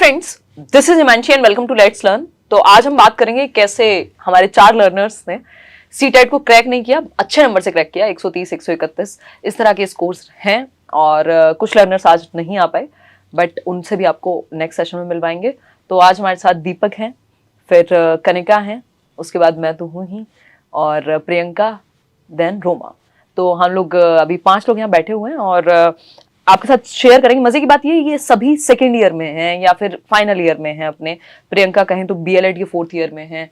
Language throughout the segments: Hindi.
Friends, this is Himanshi and welcome to let's learn. तो आज हम बात करेंगे कैसे हमारे 4 लर्नर्स ने सीटेट को क्रैक नहीं किया, अच्छे नंबर से क्रैक किया। 130, 131 इस तरह के स्कोर्स हैं और कुछ लर्नर्स आज नहीं आ पाए, बट उनसे भी आपको नेक्स्ट सेशन में मिल पाएंगे। तो आज हमारे साथ दीपक हैं, फिर कनिका हैं, उसके बाद मैं तो हूँ ही, और प्रियंका, देन रोमा। तो हम लोग अभी 5 लोग यहाँ बैठे हुए हैं और आपके साथ शेयर करेंगे। मजे की बात ये सभी सेकेंड ईयर में हैं या फिर फाइनल ईयर में हैं अपने। प्रियंका कहें तो बीएलएड के 4th ईयर में हैं,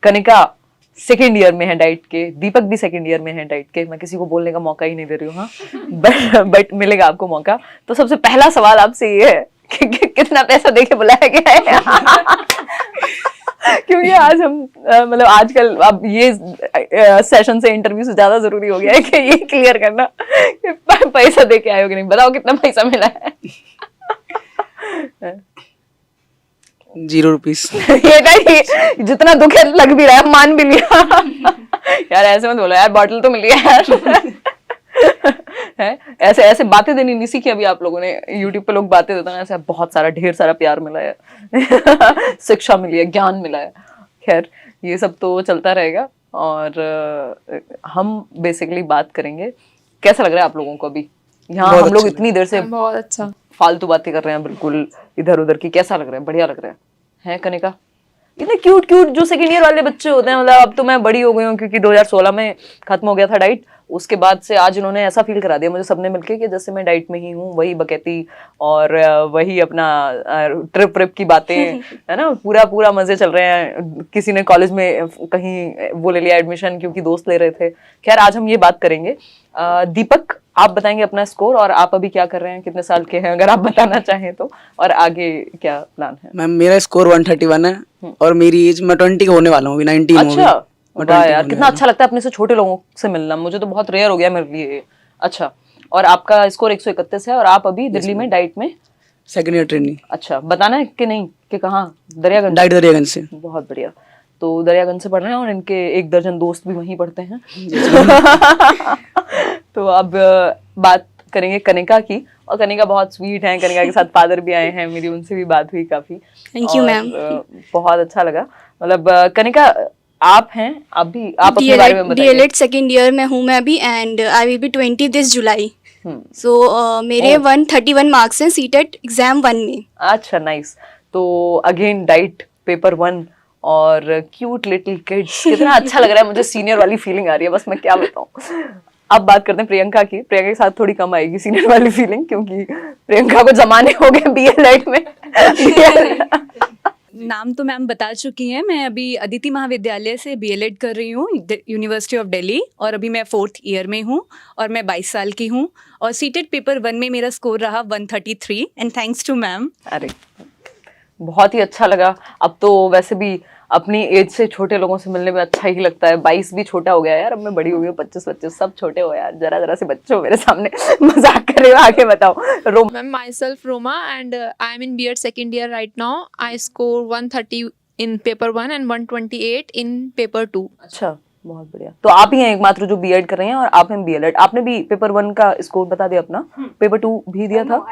कनिका सेकेंड ईयर में है डाइट के, दीपक भी सेकेंड ईयर में है डाइट के। मैं किसी को बोलने का मौका ही नहीं दे रही हूँ, हाँ बट मिलेगा आपको मौका। तो सबसे पहला सवाल आपसे ये है कि कितना पैसा देके बुलाया गया है? क्योंकि आज हम मतलब आजकल अब ये सेशन से इंटरव्यू से ज्यादा जरूरी हो गया है कि ये क्लियर करना कि पैसा दे के आए हो कि नहीं। बताओ कितना पैसा मिला है? 0 रुपीस। ये नहीं, जितना दुख है लग भी रहा है, मान भी लिया। यार ऐसे मत बोलो यार, बॉटल तो मिली है यार। है ऐसे ऐसे बातें देनी नहीं सीखी अभी आप लोगों ने। यूट्यूब पे लोग बातें देते हैं, ऐसे बहुत सारा ढेर सारा प्यार मिला है। शिक्षा मिली है, ज्ञान मिला है। खैर ये सब तो चलता रहेगा और हम बेसिकली बात करेंगे। कैसा लग रहा है आप लोगों को अभी यहाँ? हम लोग इतनी देर से बहुत अच्छा फालतू बातें कर रहे हैं, बिल्कुल इधर उधर की। कैसा लग रहा है? बढ़िया लग रहा है कनिका? इतने क्यूट क्यूट जो सेकेंड ईयर वाले बच्चे होते हैं, मतलब अब तो मैं बड़ी हो गई हूँ क्योंकि 2016 में खत्म हो गया था डाइट। उसके बाद से आज इन्होंने ऐसा फील करा दिया मुझे सबने मिलके कि जैसे मैं डाइट में ही हूँ, वही बकैती और वही अपना ट्रिप की बातें, है ना। पूरा पूरा मजे चल रहे हैं। किसी ने कॉलेज में कहीं वो ले लिया एडमिशन क्योंकि दोस्त ले रहे थे। खैर आज हम ये बात करेंगे। दीपक, आप बताएंगे अपना स्कोर और आप अभी क्या कर रहे हैं, कितने साल के हैं अगर आप बताना चाहें तो, और आगे क्या प्लान है? मैम मेरा स्कोर 131 है और मेरी एज, मैं 20 का होने वाला हूँ, 19 अच्छा वाह यार, कितना अच्छा लगता है अपने से छोटे लोगों से मिलना। मुझे तो बहुत रेयर हो गया मेरे लिए। अच्छा, और आपका स्कोर 131 है और आप अभी दिल्ली में डाइट में सेकंड ईयर ट्रेनिंग। अच्छा, बताना है कि नहीं कि कहाँ? दरियागंज। डाइट दरियागंज से। बहुत बढ़िया। तो दरियागंज से पढ़ रहे हैं और इनके 1 दर्जन दोस्त भी वहीं पढ़ते हैं। तो अब बात करेंगे कनिका की, और कनिका बहुत स्वीट है। कनिका के साथ फादर भी आए हैं, मेरी उनसे भी बात हुई काफी। Thank you ma'am. बहुत अच्छा लगा। मतलब कनिका आप हैं, आप अपने बारे में बताइए। डीएलएड सेकंड ईयर में हूँ मैं अभी and I will be 20 this July. So मेरे 131 मार्क्स हैं सीटेट एग्जाम 1 में। अच्छा नाइस। तो अगेन डाइट पेपर 1 और क्यूट लिटिल किड्स, कितना अच्छा लग रहा है मुझे। सीनियर वाली फीलिंग आ रही है, बस मैं क्या बताऊं। अब बात करते हैं प्रियंका की। प्रियंका के साथ थोड़ी कम आएगी सीनियर वाली फीलिंग क्योंकि प्रियंका को जमाने हो गए बीएलएड में। नाम तो मैम बता चुकी हैं। मैं अभी अदिति महाविद्यालय से बीएलएड कर रही हूँ, यूनिवर्सिटी ऑफ दिल्ली, और अभी मैं 4th ईयर में हूँ और मैं 22 साल की हूँ। और सीटेट पेपर 1 में मेरा स्कोर रहा 133 एंड थैंक्स टू मैम। अरे बहुत ही अच्छा लगा। अब तो वैसे भी अपनी एज से छोटे लोगों से मिलने में अच्छा ही लगता है। 22 भी छोटा हो गया यार, अब मैं बड़ी हो गई हूँ। 25 सब छोटे हो यार, जरा से बच्चे हो मेरे सामने। मजाक कर रहे हो, आगे बताओ। Ma'am, myself Roma and I am in B.Ed second year right now. I score 130 in paper 1 and 128 in paper 2. अच्छा, बहुत बढ़िया। तो आप ही हैं एकमात्र जो बीएड कर रहे हैं और आप हैं बीएलएड। आपने भी पेपर 1 का स्कोर बता दिया अपना? पेपर 2 भी दिया था?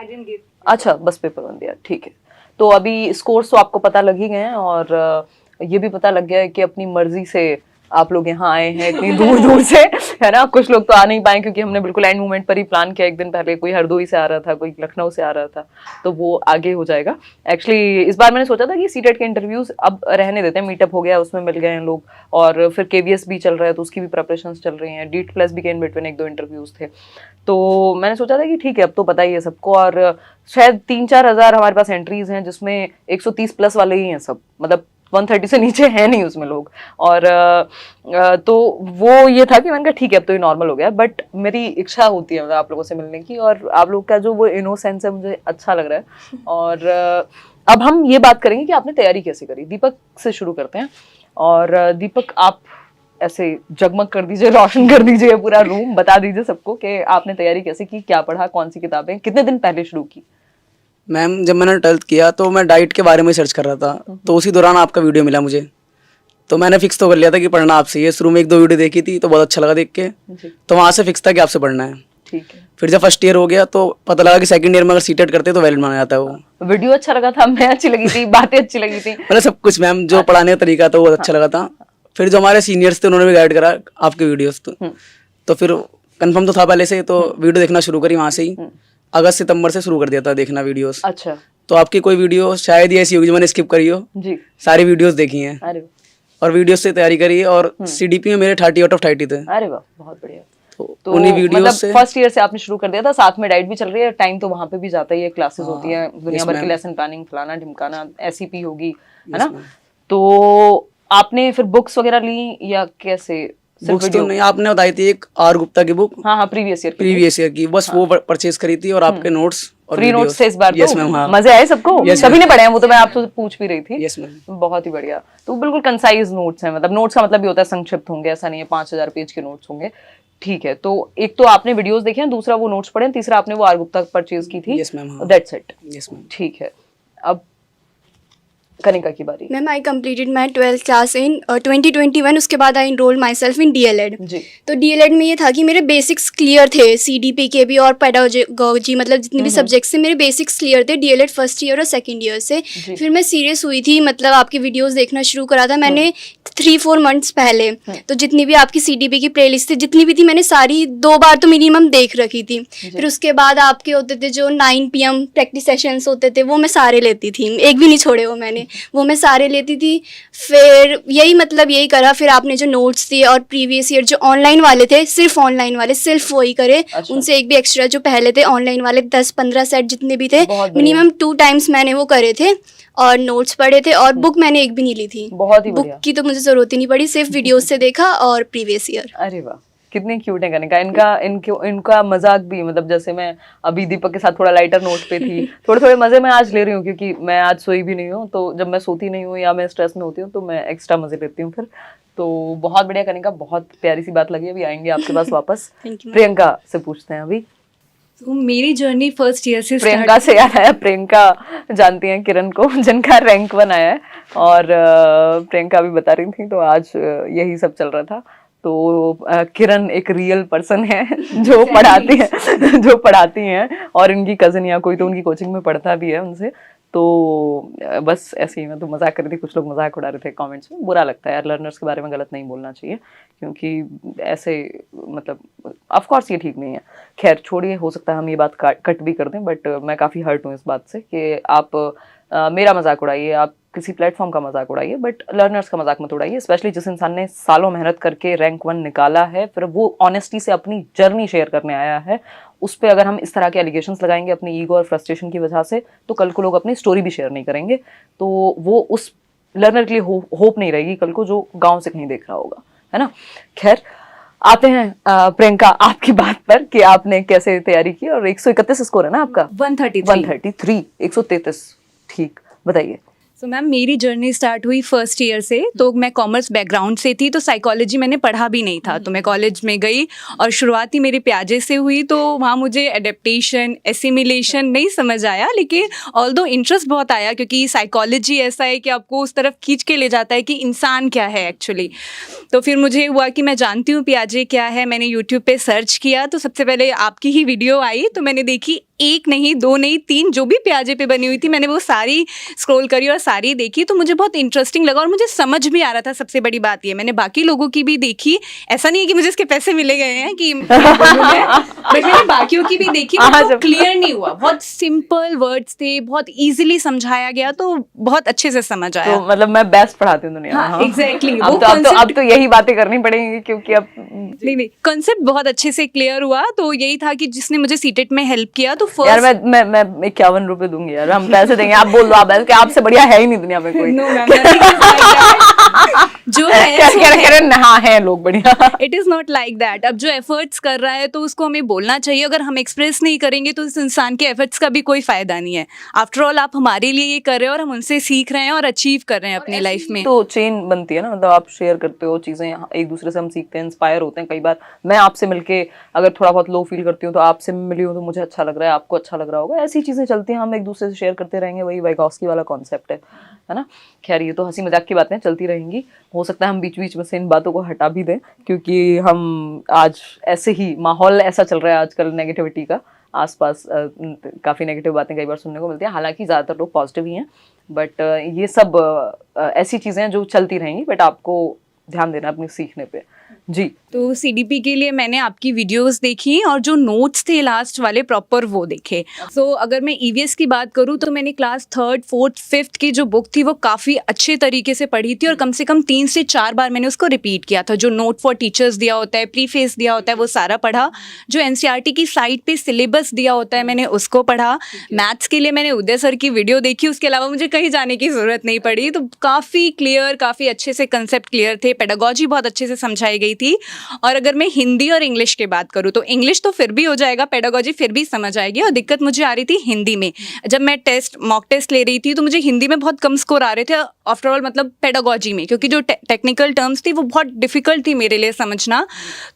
अच्छा, बस पेपर 1 दिया, ठीक है। तो अभी स्कोर्स तो आपको पता लग ही गए हैं और ये भी पता लग गया है कि अपनी मर्जी से आप लोग यहाँ आए हैं इतनी दूर दूर से, है ना। कुछ लोग तो आ नहीं पाए क्योंकि हमने बिल्कुल एंड मोमेंट पर ही प्लान किया। एक दिन पहले कोई हरदोई से आ रहा था, कोई लखनऊ से आ रहा था, तो वो आगे हो जाएगा। एक्चुअली इस बार मैंने सोचा था कि सीटेट के इंटरव्यूज अब रहने देते हैं, मीटअप हो गया, उसमें मिल गए हैं लोग, और फिर केवीएस भी चल रहा है तो उसकी भी प्रिपरेशंस चल रही हैं। डीट प्लस भी के इन बिटवीन 1-2 इंटरव्यूज थे। तो मैंने सोचा था कि ठीक है, अब तो पता ही है सबको, और शायद 3-4 हज़ार हमारे पास एंट्रीज हैं जिसमें 130 प्लस वाले ही हैं सब, मतलब 130 से नीचे है नहीं उसमें लोग। और तो वो ये था कि मैंने कहा ठीक है अब तो ये नॉर्मल हो गया। बट मेरी इच्छा होती है मतलब आप लोगों से मिलने की, और आप लोग का जो वो इनोसेंस है मुझे अच्छा लग रहा है। और अब हम ये बात करेंगे कि आपने तैयारी कैसे करी। दीपक से शुरू करते हैं। और दीपक, आप ऐसे जगमग कर दीजिए, रोशन कर दीजिए पूरा रूम, बता दीजिए सबको कि आपने तैयारी कैसे की, क्या पढ़ा, कौन सी किताबें, कितने दिन पहले शुरू की? मैम जब मैंने 12th किया तो मैं डाइट के बारे में सर्च कर रहा था, तो उसी दौरान आपका वीडियो मिला मुझे, तो मैंने फिक्स तो कर लिया था कि पढ़ना आपसे ही है। शुरू में 1-2 वीडियो देखी थी तो बहुत अच्छा लगा देख के, तो वहाँ से फिक्स था कि आपसे पढ़ना है। ठीक है। फिर जब फर्स्ट ईयर हो गया तो पता लगा कि सेकंड ईयर में अगर सीटेट करते तो वैलिड माना जाता है वो। वीडियो अच्छा लगा था, मैं अच्छी लगी थी, बातें अच्छी लगी थी। मतलब सब कुछ मैम जो पढ़ाने का तरीका था वो अच्छा लगा था। फिर जो हमारे सीनियर्स थे उन्होंने भी गाइड करा आपके वीडियोस तो फिर कंफर्म तो था पहले से, तो वीडियो देखना शुरू करी वहाँ से ही। अगस्त सितंबर से शुरू कर दिया था देखना वीडियोस। अच्छा। तो आपकी कोई वीडियो शायद ही ऐसी होगी जो मैंने स्किप करी हो, जी। सारी वीडियोस देखी हैं अरे वाह, और वीडियोस से तैयारी करी है। और सीडीपी में मेरे 30 आउट ऑफ 30 थे। अरे वाह, बहुत बढ़िया। तो उन्हीं वीडियोस मतलब से फर्स्ट ईयर से आपने शुरू कर दिया था, साथ में डाइट भी चल रही है, टाइम तो वहां पे भी जाता ही है, क्लासेस होती हैं दुनिया भर की, लेसन प्लानिंग फलाना ढिमकाना, एसईपी होगी, है ना। तो आपने फिर बुक्स वगैरह ली या कैसे? बुक्स तो नहीं, आपने बताई थी एक आर गुप्ता की बुक, हाँ, प्रीवियस ईयर की, बस वो परचेज करी थी। और आपके नोट्स और फ्री नोट्स से इस बार यस तो मैम। हाँ, मजे आए सबको? सभी ने पढ़े हैं, वो तो मैं आपसे पूछ भी रही थी। Yes ma'am. बहुत ही बढ़िया। तो बिल्कुल कंसाइज नोट्स हैं, मतलब नोट्स का मतलब भी होता है संक्षिप्त होंगे, ऐसा नहीं है 5000 पेज के नोट्स होंगे। ठीक है, तो एक तो आपने वीडियोस देखे हैं, दूसरा वो नोट्स पढ़े हैं, तीसरा आपने वो आर गुप्ता परचेज की थी। Yes ma'am. That's it. Yes ma'am. ठीक है, अब कनिका की बारी। Ma'am I completed my 12th class in 2021। उसके बाद I enrol myself in DLED। जी। तो DLED में ये था कि मेरे बेसिक्स क्लियर थे, CDP के भी और पेडागोजी, मतलब जितने भी सब्जेक्ट्स थे मेरे बेसिक्स क्लियर थे DLED फर्स्ट ईयर और सेकंड ईयर से। फिर मैं सीरियस हुई थी, मतलब आपकी वीडियोस देखना शुरू करा था मैंने 3-4 मंथ्स पहले। तो जितनी भी आपकी CDP की प्लेलिस्ट थी, जितनी भी थी, मैंने सारी 2 बार तो मिनिमम देख रखी थी। फिर उसके बाद आपके होते थे जो 9 PM प्रैक्टिस सेशंस होते थे, वो मैं सारे लेती थी, एक भी नहीं छोड़े वो मैं सारे लेती थी। फिर यही मतलब यही करा। फिर आपने जो नोट्स दिए और प्रीवियस ईयर जो ऑनलाइन वाले थे, सिर्फ ऑनलाइन वाले, सिर्फ वही करे। अच्छा। उनसे एक भी एक्स्ट्रा जो पहले थे ऑनलाइन वाले 10-15 सेट जितने भी थे, बहुत बढ़िया। मिनिमम 2 टाइम्स मैंने वो करे थे और नोट्स पढ़े थे। और बुक मैंने एक भी नहीं ली थी, बहुत ही बुक बढ़िया। की तो मुझे जरूरत ही नहीं पड़ी, सिर्फ वीडियोस से देखा और प्रीवियस ईयर। अरे वाह, कितने क्यूट है कनिका। इनका मजाक भी, मतलब जैसे मैं अभी दीपक के साथ थोड़ा लाइटर नोट पे थी, थोड़े थोड़े मजे मैं आज ले रही हूँ, क्योंकि मैं आज सोई भी नहीं हूँ। तो जब मैं सोती नहीं हूँ या मैं स्ट्रेस में होती हूँ तो मैं एक्स्ट्रा मजे लेती हूँ फिर। तो बहुत बढ़िया कनिका, बहुत प्यारी सी बात लगी। अभी आएंगे आपके पास वापस। Thank you, प्रियंका से पूछते हैं अभी। तो मेरी जर्नी फर्स्ट ईयर से प्रियंका से याद आया, प्रियंका जानती हैं किरण को, जिनका रैंक 1 आया है, और प्रियंका अभी बता रही थी, तो आज यही सब चल रहा था। तो किरण एक रियल पर्सन है जो पढ़ाती हैं और इनकी कजिन या कोई तो उनकी कोचिंग में पढ़ता भी है उनसे। तो बस ऐसे ही मैं तो मजाक कर रही थी, कुछ लोग मजाक उड़ा रहे थे कमेंट्स में। बुरा लगता है यार, लर्नर्स के बारे में गलत नहीं बोलना चाहिए, क्योंकि ऐसे मतलब ऑफ कोर्स ये ठीक नहीं है। खैर छोड़िए, हो सकता है हम ये बात कट भी कर दें, बट मैं काफ़ी हर्ट हूँ इस बात से कि आप मेरा मजाक उड़ाइए, आप किसी प्लेटफॉर्म का मजाक उड़ाइए, बट लर्नर्स का मजाक मत उड़ाइए। स्पेशली जिस इंसान ने सालों मेहनत करके रैंक 1 निकाला है, फिर वो ऑनेस्टी से अपनी जर्नी शेयर करने आया है, उस पर अगर हम इस तरह के एलिगेशंस लगाएंगे अपनी ईगो और फ्रस्ट्रेशन की वजह से, तो कल को लोग अपनी स्टोरी भी शेयर नहीं करेंगे। तो वो उस लर्नर के लिए होप नहीं रहेगी कल को, जो गाँव से कहीं देख रहा होगा, है ना। खैर आते हैं प्रियंका आपकी बात पर कि आपने कैसे तैयारी की। और 131 स्कोर है ना आपका? 133, 133। ठीक, बताइए। तो मैम मेरी जर्नी स्टार्ट हुई फर्स्ट ईयर से। तो मैं कॉमर्स बैकग्राउंड से थी, तो साइकोलॉजी मैंने पढ़ा भी नहीं था। तो मैं कॉलेज में गई और शुरुआत ही मेरे प्याजे से हुई। तो वहाँ मुझे एडेप्टेशन, एसिमिलेशन नहीं समझ आया, लेकिन ऑल्दो इंटरेस्ट बहुत आया, क्योंकि साइकोलॉजी ऐसा है कि आपको उस तरफ खींच के ले जाता है कि इंसान क्या है एक्चुअली। तो फिर मुझे हुआ कि मैं जानती हूँ प्याजे क्या है। मैंने यूट्यूब पे सर्च किया तो सबसे पहले आपकी ही वीडियो आई। तो मैंने देखी, 1 नहीं 2 नहीं 3 जो भी प्याजे पे बनी हुई थी, मैंने वो सारी स्क्रॉल करी और सारी देखी। तो मुझे बहुत इंटरेस्टिंग लगा और मुझे समझ भी आ रहा था। सबसे बड़ी बात ये, मैंने बाकी लोगों की भी देखी, ऐसा नहीं है कि मुझे इसके पैसे मिले गए हैं कि बट मैंने बाकियों की भी देखी, तो क्लियर नहीं हुआ। बहुत सिंपल वर्ड्स थे, बहुत इजीली समझाया गया, तो बहुत अच्छे से समझ आया। तो मतलब मैं बेस्ट पढ़ाती हूँ दुनिया में। हाँ, एग्जैक्टली। अब तो यही बातें करनी पड़ेंगी, क्योंकि अब नहीं कॉन्सेप्ट बहुत अच्छे से क्लियर हुआ। तो यही था कि जिसने मुझे सीटेट में हेल्प किया। तो यार मैं 51 रुपए दूंगी यार, हम पैसे देंगे, आप बोल दो, आप कि आपसे बढ़िया है ही नहीं दुनिया में कोई। No, ma'am, nothing is like that. जो है हाँ है लोग बढ़िया। It is not like that. अब जो एफर्ट्स कर रहा है तो उसको हमें बोलना चाहिए। अगर हम एक्सप्रेस नहीं करेंगे तो इस इंसान के एफर्ट्स का भी कोई फायदा नहीं है। आफ्टर ऑल आप हमारे लिए ये कर रहे हैं और हम उनसे सीख रहे हैं और अचीव कर रहे हैं अपनी लाइफ में। तो चेन बनती है ना, मतलब आप शेयर करते हो चीजें, एक दूसरे से हम सीखते हैं, इंस्पायर होते हैं। कई बार मैं आपसे मिलके अगर थोड़ा बहुत लो फील करती हूँ तो आपसे मिली हूँ तो मुझे अच्छा लग रहा है, आपको अच्छा लग रहा होगा, ऐसी चीजें चलती हैं, हम एक दूसरे से शेयर करते रहेंगे। वही वाइगॉस्की वाला कॉन्सेप्ट है है ना। खैर ये तो हंसी मजाक की बातें चलती रहेंगी, हो सकता है हम बीच बीच में से इन बातों को हटा भी दें, क्योंकि हम आज ऐसे ही माहौल ऐसा चल रहा है आजकल नेगेटिविटी का, आसपास काफ़ी नेगेटिव बातें कई बार सुनने को मिलती हैं। हालांकि ज़्यादातर लोग पॉजिटिव ही हैं, बट ये सब ऐसी चीज़ें हैं जो चलती रहेंगी, बट आपको ध्यान देना अपने सीखने पे। जी, तो सीडीपी के लिए मैंने आपकी वीडियोस देखी और जो नोट्स थे लास्ट वाले प्रॉपर वो देखे। सो अगर मैं ईवीएस की बात करूँ तो मैंने क्लास 3rd, 4th, 5th की जो बुक थी वो काफ़ी अच्छे तरीके से पढ़ी थी और कम से कम 3 से 4 बार मैंने उसको रिपीट किया था। जो नोट फॉर टीचर्स दिया होता है, प्रीफेस दिया होता है, वो सारा पढ़ा। जो एनसीईआरटी की साइट पे सिलेबस दिया होता है मैंने उसको पढ़ा। मैथ्स के लिए मैंने उदय सर की वीडियो देखी, उसके अलावा मुझे कहीं जाने की ज़रूरत नहीं पड़ी। तो काफ़ी क्लियर, काफ़ी अच्छे से कंसेप्ट क्लियर थे, पेडागॉजी बहुत अच्छे से समझाई गई थी। और अगर मैं हिंदी और इंग्लिश की बात करूँ तो इंग्लिश तो फिर भी हो जाएगा, पेडागॉजी फिर भी समझ आएगी। और दिक्कत मुझे आ रही थी हिंदी में। जब मैं मॉक टेस्ट ले रही थी तो मुझे हिंदी में बहुत कम स्कोर आ रहे थे, आफ्टर ऑल मतलब पेडागॉजी में, क्योंकि जो टेक्निकल टर्म्स थी वो बहुत डिफिकल्ट थी मेरे लिए समझना।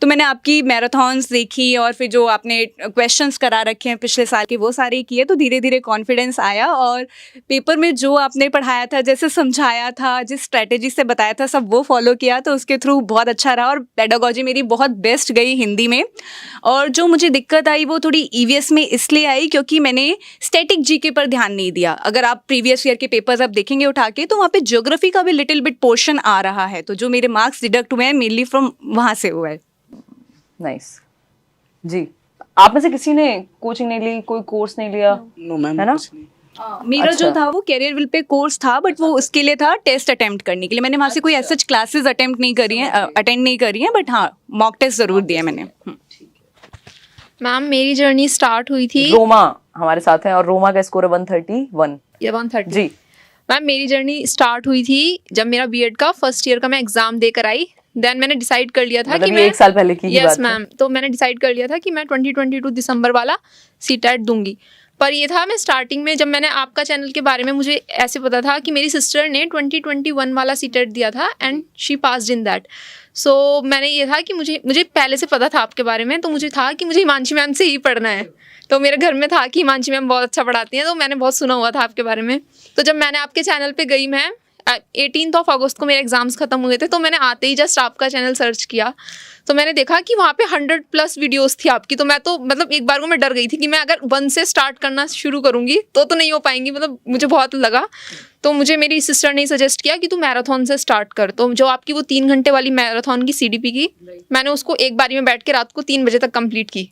तो मैंने आपकी मैराथन्स देखी और फिर जो आपने क्वेश्चंस करा रखे हैं पिछले साल के वो सारे किए, तो धीरे धीरे कॉन्फिडेंस आया। और पेपर में जो आपने पढ़ाया था, जैसे समझाया था, जिस स्ट्रेटेजी से बताया था, सब वो फॉलो किया, तो उसके थ्रू बहुत अच्छा रहा। और पेडागॉजी मेरी बहुत बेस्ट गई हिंदी में। और जो मुझे दिक्कत आई वो थोड़ी ईवीएस में इसलिए आई क्योंकि मैंने स्टैटिक जीके पर ध्यान नहीं दिया। अगर आप प्रीवियस ईयर के पेपर्स आप देखेंगे उठा के, तो वहाँ पे ज्योग्राफी का भी लिटिल बिट पोर्शन आ रहा है। तो जो मेरे मार्क्स डिडक्ट हुए हैं मेनली फ्रॉम वहाँ से हुआ है। नाइस। जी, आप में से किसी ने कोचिंग नहीं ली, कोई कोर्स नहीं लिया? नो मैम, है ना? कुछ नहीं। मेरा जो अच्छा। था वो कैरियर विल पे कोर्स था, बट वो उसके लिए था टेस्ट अटेम्प्ट करने के लिए। मैंने वहाँ से कोई ऐसा क्लासेस अटेम्प्ट नहीं करी हैं, अटेंड नहीं करी हैं, बट हाँ मॉक टेस्ट ज़रूर दिया मैंने। मैम मेरी जर्नी स्टार्ट हुई थी रोमा हमारे साथ हैं और रोमा का स्कोर है 131। या 130। जी, मैम मेरी जर्नी स्टार्ट हुई थी जब मेरा बीएड का फर्स्ट ईयर का मैं एग्जाम देकर आई। देन मैंने डिसाइड कर लिया था मतलब कि ये मैं 1 साल पहले की ही बात यस है। मैम, तो मैंने डिसाइड कर लिया था कि मैं 2022 दिसंबर वाला सीटेट दूंगी। पर ये था, मैं स्टार्टिंग में जब मैंने आपका चैनल के बारे में, मुझे ऐसे पता था कि मेरी सिस्टर ने 2021 वाला सीटेट दिया था and she passed in that. So मैंने ये था कि मुझे पहले से पता था आपके बारे में, तो मुझे था कि मुझे हिमांशी मैम से ही पढ़ना है। तो मेरे घर में था कि हिमांशी मैम बहुत अच्छा पढ़ाती हैं, तो मैंने बहुत सुना हुआ था आपके बारे में। तो जब मैंने आपके चैनल पे गई, मैं 18 अगस्त को मेरे एग्जाम्स खत्म हुए थे, तो मैंने आते ही जस्ट आपका चैनल सर्च किया, तो मैंने देखा कि वहाँ पे 100+ वीडियोस थी आपकी। तो मैं तो मतलब एक बार को मैं डर गई थी कि मैं अगर 1 से स्टार्ट करना शुरू करूँगी तो नहीं हो पाएंगी, मतलब मुझे बहुत लगा। तो मुझे मेरी सिस्टर ने सजेस्ट किया कि तू मैराथन से स्टार्ट कर। तो जो आपकी वो 3 घंटे वाली मैराथन की सीडीपी की, मैंने उसको एक बारी में बैठ के रात को 3 बजे तक कंप्लीट की।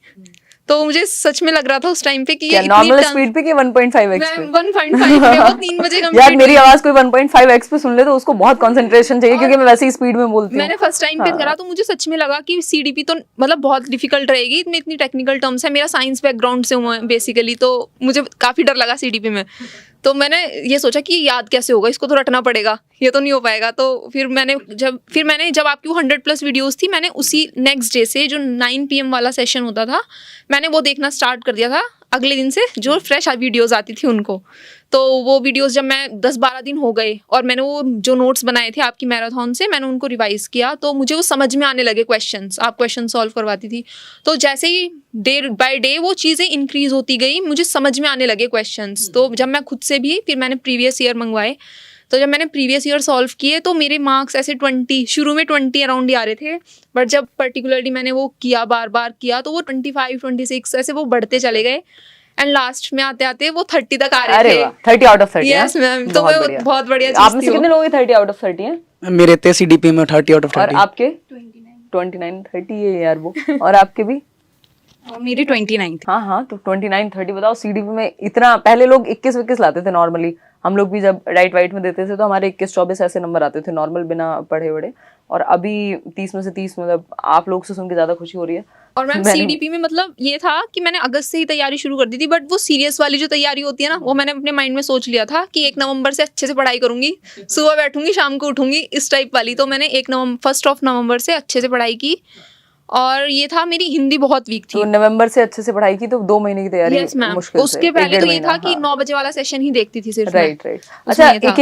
तो मुझे सच में लग रहा था उस टाइम पे कि ये नॉर्मल स्पीड पे कि 1.5x पे? 1.5 पे वो 3 बजे यार कंप्लीट। मेरी आवाज कोई 1.5x पे सुन ले तो उसको बहुत कंसंट्रेशन चाहिए, क्योंकि मैं वैसे ही स्पीड में बोलती हूँ। मैंने फर्स्ट टाइम पे करा तो मुझे सच में लगा कि सीडीपी तो मतलब बहुत डिफिकल्ट रहेगी, इतनी टेक्निकल टर्म्स है। मेरा साइंस बैकग्राउंड से हुआ है बेसिकली, तो मुझे काफ़ी डर लगा सीडीपी में। तो मैंने ये सोचा कि याद कैसे होगा, इसको तो रटना पड़ेगा, ये तो नहीं हो पाएगा। तो फिर मैंने जब आपकी वो 100+ वीडियोस थी, मैंने उसी नेक्स्ट डे से जो 9 PM वाला सेशन होता था, मैंने वो देखना स्टार्ट कर दिया था अगले दिन से, जो फ्रेश वीडियोस आती थी उनको। तो वो वीडियोस जब मैं 10-12 दिन हो गए और मैंने वो जो नोट्स बनाए थे आपकी मैराथन से, मैंने उनको रिवाइज किया, तो मुझे वो समझ में आने लगे क्वेश्चंस। आप क्वेश्चन सॉल्व करवाती थी, तो जैसे ही डे बाय डे वो चीज़ें इंक्रीज होती गई, मुझे समझ में आने लगे क्वेश्चंस। तो जब मैं खुद से भी फिर मैंने प्रीवियस ईयर मंगवाए, तो जब मैंने प्रीवियस ईयर सॉल्व किए तो मेरे मार्क्स ऐसे 20, शुरू में 20 अराउंड ही आ रहे थे, बट जब पर्टिकुलरली मैंने वो किया, बार बार किया, तो वो 25, 26 ऐसे वो बढ़ते चले गए एंड लास्ट में आते आते वो 30 तक आ रहे अरे थे। वाह, 30 आउट ऑफ 30। यस मैम, तो वो बहुत बढ़िया आप चीज में थी से वो। कितने लोग 30 आउट ऑफ 30 हैं? मेरे थे सीडीपी में 30 आउट ऑफ और 30। आपके 29 30 है यार वो। और आपके भी? मेरी 29 थी। हाँ, तो 29 30। बताओ, सीडीपी में इतना, पहले लोग 21 लाते थे नॉर्मली। हम लोग भी जब राइट वाइट में देते थे तो हमारे 21-24 ऐसे नंबर आते थे नॉर्मल, बिना पढ़े बड़े। और अभी 30 में से 30, मतलब आप लोग से सुन के ज्यादा खुशी हो रही है। और मैम सीडीपी में मतलब ये था कि मैंने अगस्त से ही तैयारी शुरू कर दी थी, बट वो सीरियस वाली जो तैयारी होती है ना, वो मैंने अपने माइंड में सोच लिया था कि 1 नवंबर से अच्छे से पढ़ाई करूंगी, सुबह बैठूंगी शाम को उठूंगी, इस टाइप वाली। तो मैंने 1 नवंबर से अच्छे से पढ़ाई की। और ये था, मेरी हिंदी बहुत वीक थी। तो नवंबर से अच्छे से पढ़ाई की तो 2 महीने की तैयारी यस मैम, मुश्किल से, उसके पहले 1-1.5 तो ये था महीना, कि हाँ। 9 बजे वाला सेशन ही देखती थी सिर्फ मैं। राइट। उसमें अच्छा, ये था।